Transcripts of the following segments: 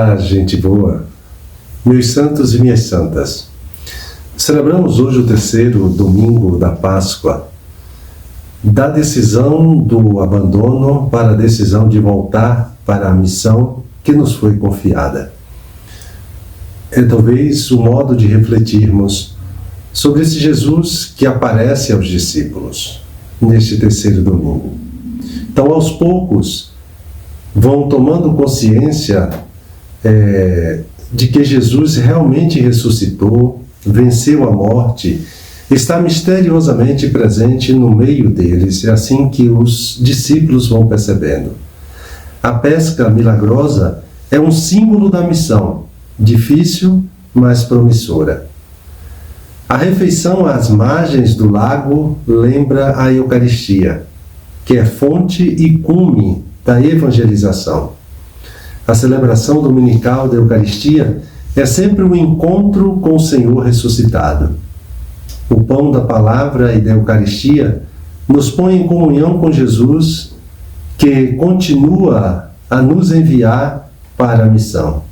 Olá, gente boa, meus santos e minhas santas. Celebramos hoje o terceiro domingo da Páscoa, da decisão do abandono para a decisão de voltar para a missão que nos foi confiada. É talvez o modo de refletirmos sobre esse Jesus que aparece aos discípulos neste terceiro domingo. Então, aos poucos, vão tomando consciência de que Jesus realmente ressuscitou, venceu a morte, está misteriosamente presente no meio deles. É assim que os discípulos vão percebendo. A pesca milagrosa é um símbolo da missão, difícil, mas promissora. A refeição às margens do lago lembra a Eucaristia, que é fonte e cume da evangelização. A celebração dominical da Eucaristia é sempre um encontro com o Senhor ressuscitado. O pão da palavra e da Eucaristia nos põe em comunhão com Jesus, que continua a nos enviar para a missão.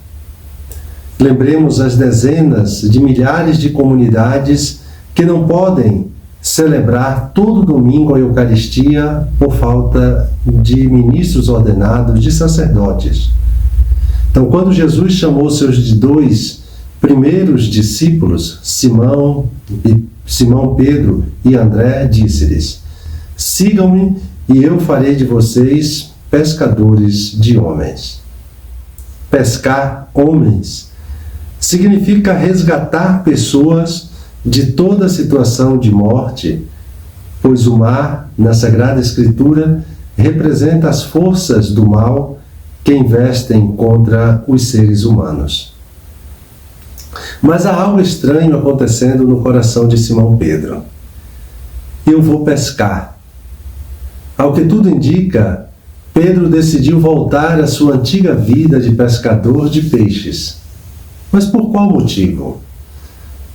Lembremos as dezenas de milhares de comunidades que não podem celebrar todo domingo a Eucaristia por falta de ministros ordenados, de sacerdotes. Então, quando Jesus chamou seus 2 primeiros discípulos, Simão, Pedro e André, disse-lhes: sigam-me e eu farei de vocês pescadores de homens. Pescar homens significa resgatar pessoas de toda situação de morte, pois o mar, na Sagrada Escritura, representa as forças do mal que investem contra os seres humanos. Mas há algo estranho acontecendo no coração de Simão Pedro. Eu vou pescar. Ao que tudo indica, Pedro decidiu voltar à sua antiga vida de pescador de peixes. Mas por qual motivo?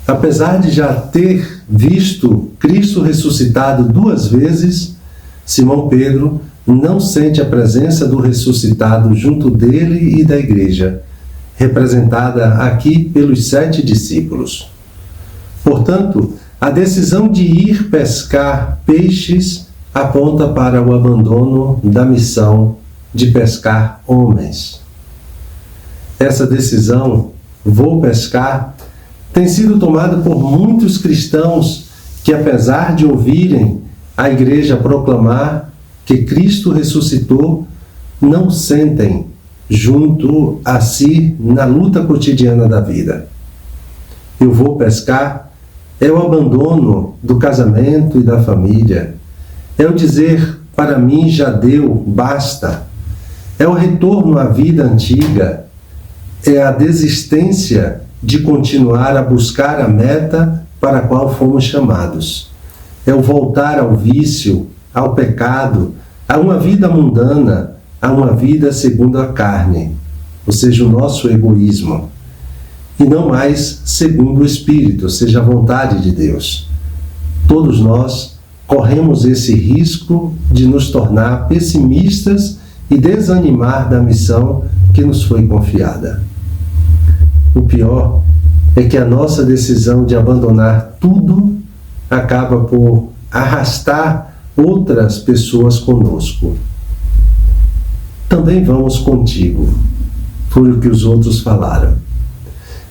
Apesar de já ter visto Cristo ressuscitado 2 vezes, Simão Pedro não sente a presença do ressuscitado junto dele e da igreja, representada aqui pelos 7 discípulos. Portanto, a decisão de ir pescar peixes aponta para o abandono da missão de pescar homens. Essa decisão, vou pescar, tem sido tomada por muitos cristãos que, apesar de ouvirem a igreja proclamar que Cristo ressuscitou, não sentem junto a si na luta cotidiana da vida. Eu vou pescar é o abandono do casamento e da família. É o dizer, para mim já deu, basta. É o retorno à vida antiga. É a desistência de continuar a buscar a meta para a qual fomos chamados. É o voltar ao vício, ao pecado, a uma vida mundana, a uma vida segundo a carne, ou seja, o nosso egoísmo, e não mais segundo o Espírito, ou seja, a vontade de Deus. Todos nós corremos esse risco de nos tornar pessimistas e desanimar da missão que nos foi confiada. O pior é que a nossa decisão de abandonar tudo acaba por arrastar outras pessoas conosco. Também vamos contigo, foi o que os outros falaram.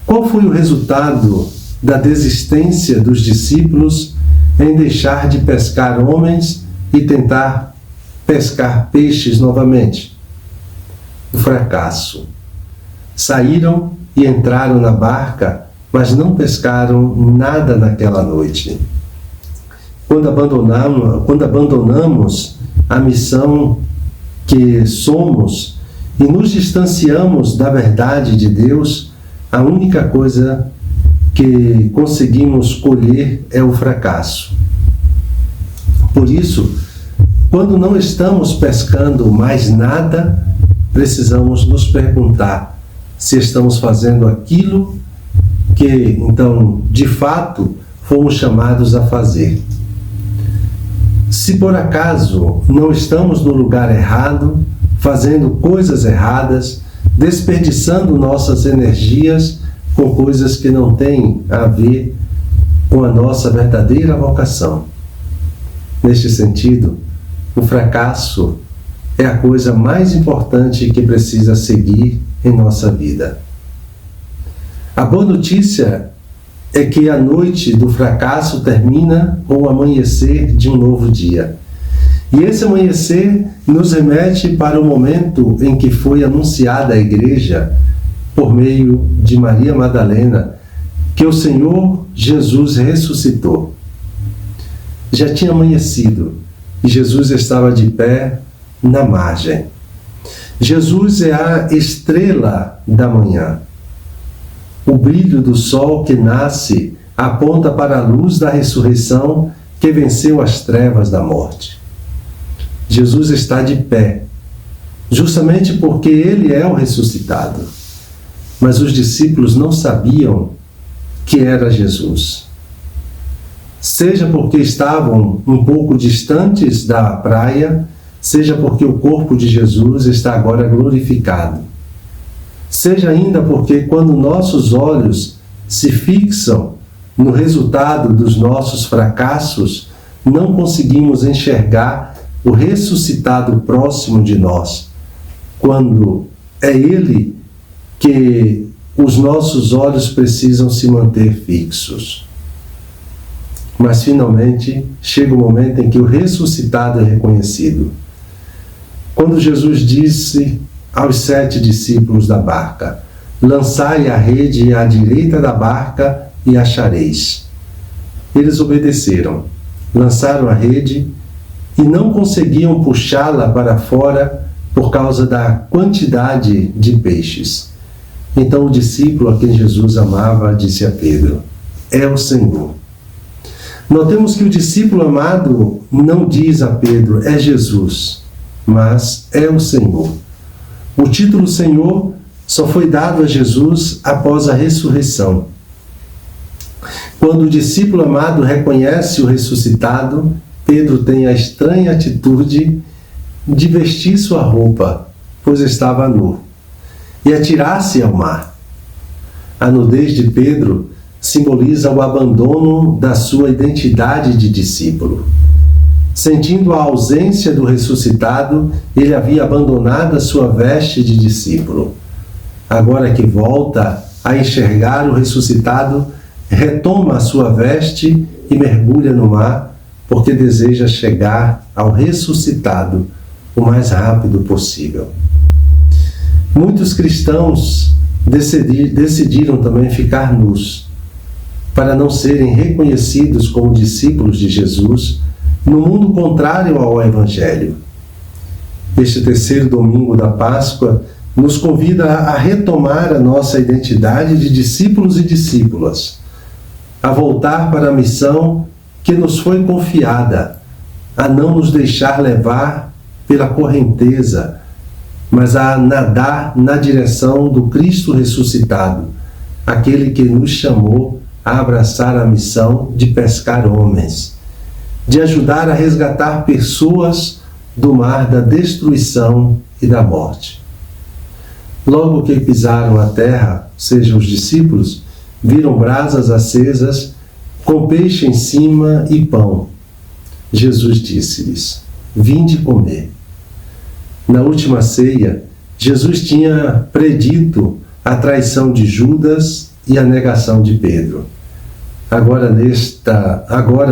Qual foi o resultado da desistência dos discípulos em deixar de pescar homens e tentar pescar peixes novamente? O fracasso. Saíram e entraram na barca, mas não pescaram nada naquela noite. Quando abandonamos a missão que somos e nos distanciamos da verdade de Deus, a única coisa que conseguimos colher é o fracasso. Por isso, quando não estamos pescando mais nada, precisamos nos perguntar se estamos fazendo aquilo que, então, de fato, fomos chamados a fazer. Se por acaso não estamos no lugar errado, fazendo coisas erradas, desperdiçando nossas energias com coisas que não têm a ver com a nossa verdadeira vocação. Neste sentido, o fracasso é a coisa mais importante que precisa seguir em nossa vida. A boa notícia é que a noite do fracasso termina com o amanhecer de um novo dia. E esse amanhecer nos remete para o momento em que foi anunciada à igreja, por meio de Maria Madalena, que o Senhor Jesus ressuscitou. Já tinha amanhecido e Jesus estava de pé na margem. Jesus é a estrela da manhã. O brilho do sol que nasce aponta para a luz da ressurreição que venceu as trevas da morte. Jesus está de pé, justamente porque ele é o ressuscitado. Mas os discípulos não sabiam que era Jesus. Seja porque estavam um pouco distantes da praia, seja porque o corpo de Jesus está agora glorificado. Seja ainda porque quando nossos olhos se fixam no resultado dos nossos fracassos, não conseguimos enxergar o ressuscitado próximo de nós, quando é Ele que os nossos olhos precisam se manter fixos. Mas finalmente chega o momento em que o ressuscitado é reconhecido. Quando Jesus disse aos 7 discípulos da barca: lançai a rede à direita da barca e achareis. Eles obedeceram, lançaram a rede e não conseguiam puxá-la para fora por causa da quantidade de peixes. Então o discípulo a quem Jesus amava disse a Pedro: é o Senhor. Notemos que o discípulo amado não diz a Pedro: é Jesus, mas é o Senhor. O título Senhor só foi dado a Jesus após a ressurreição. Quando o discípulo amado reconhece o ressuscitado, Pedro tem a estranha atitude de vestir sua roupa, pois estava nu, e atirar-se ao mar. A nudez de Pedro simboliza o abandono da sua identidade de discípulo. Sentindo a ausência do ressuscitado, ele havia abandonado a sua veste de discípulo. Agora que volta a enxergar o ressuscitado, retoma a sua veste e mergulha no mar, porque deseja chegar ao ressuscitado o mais rápido possível. Muitos cristãos decidiram também ficar nus, para não serem reconhecidos como discípulos de Jesus no mundo contrário ao Evangelho. Este terceiro domingo da Páscoa nos convida a retomar a nossa identidade de discípulos e discípulas, a voltar para a missão que nos foi confiada, a não nos deixar levar pela correnteza, mas a nadar na direção do Cristo ressuscitado, aquele que nos chamou a abraçar a missão de pescar homens, de ajudar a resgatar pessoas do mar da destruição e da morte. Logo que pisaram a terra, sejam os discípulos, viram brasas acesas, com peixe em cima e pão. Jesus disse-lhes: vinde comer. Na última ceia, Jesus tinha predito a traição de Judas e a negação de Pedro. Agora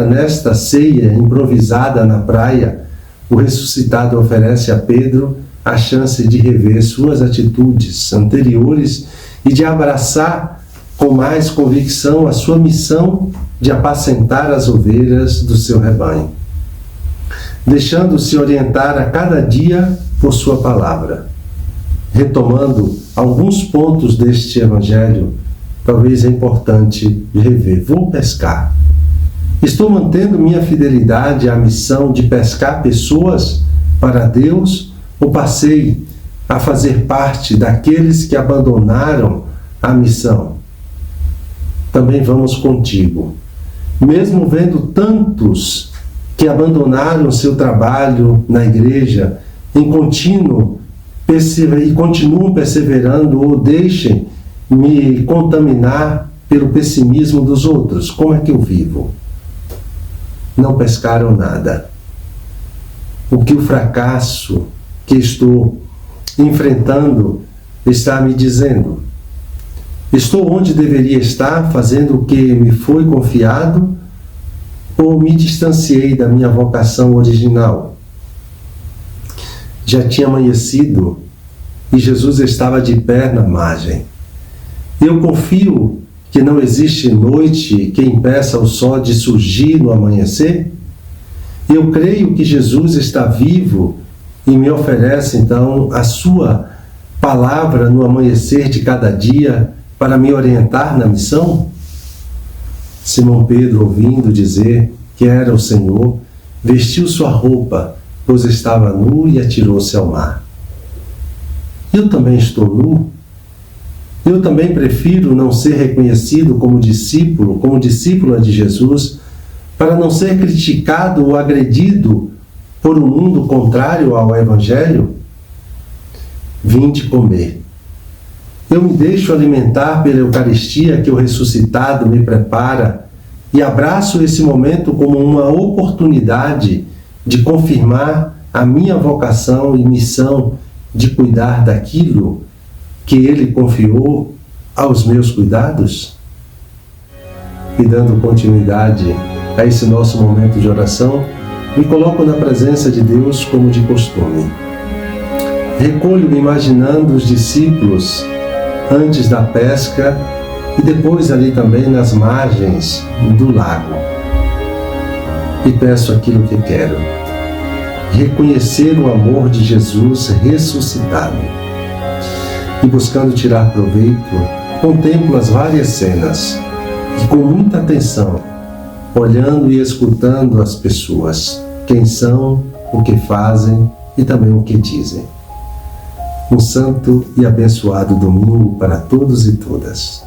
nesta ceia improvisada na praia, o ressuscitado oferece a Pedro a chance de rever suas atitudes anteriores e de abraçar com mais convicção a sua missão de apacentar as ovelhas do seu rebanho, deixando-se orientar a cada dia por sua palavra. Retomando alguns pontos deste evangelho, talvez é importante rever. Vou pescar. Estou mantendo minha fidelidade à missão de pescar pessoas para Deus ou passei a fazer parte daqueles que abandonaram a missão? Também vamos contigo. Mesmo vendo tantos que abandonaram seu trabalho na igreja em contínuo e continuam perseverando ou deixem me contaminar pelo pessimismo dos outros. Como é que eu vivo? Não pescaram nada. O que o fracasso que estou enfrentando está me dizendo? Estou onde deveria estar, fazendo o que me foi confiado, ou me distanciei da minha vocação original? Já tinha amanhecido e Jesus estava de pé na margem. Eu confio que não existe noite que impeça o sol de surgir no amanhecer? Eu creio que Jesus está vivo e me oferece então a sua palavra no amanhecer de cada dia para me orientar na missão? Simão Pedro, ouvindo dizer que era o Senhor, vestiu sua roupa, pois estava nu, e atirou-se ao mar. Eu também estou nu? Eu também prefiro não ser reconhecido como discípula de Jesus, para não ser criticado ou agredido por um mundo contrário ao Evangelho? Vinde comer. Eu me deixo alimentar pela Eucaristia que o ressuscitado me prepara e abraço esse momento como uma oportunidade de confirmar a minha vocação e missão de cuidar daquilo que Ele confiou aos meus cuidados? E dando continuidade a esse nosso momento de oração, me coloco na presença de Deus como de costume. Recolho-me imaginando os discípulos antes da pesca e depois ali também nas margens do lago. E peço aquilo que quero: reconhecer o amor de Jesus ressuscitado. E buscando tirar proveito, contemplo as várias cenas e com muita atenção, olhando e escutando as pessoas, quem são, o que fazem e também o que dizem. Um santo e abençoado domingo para todos e todas.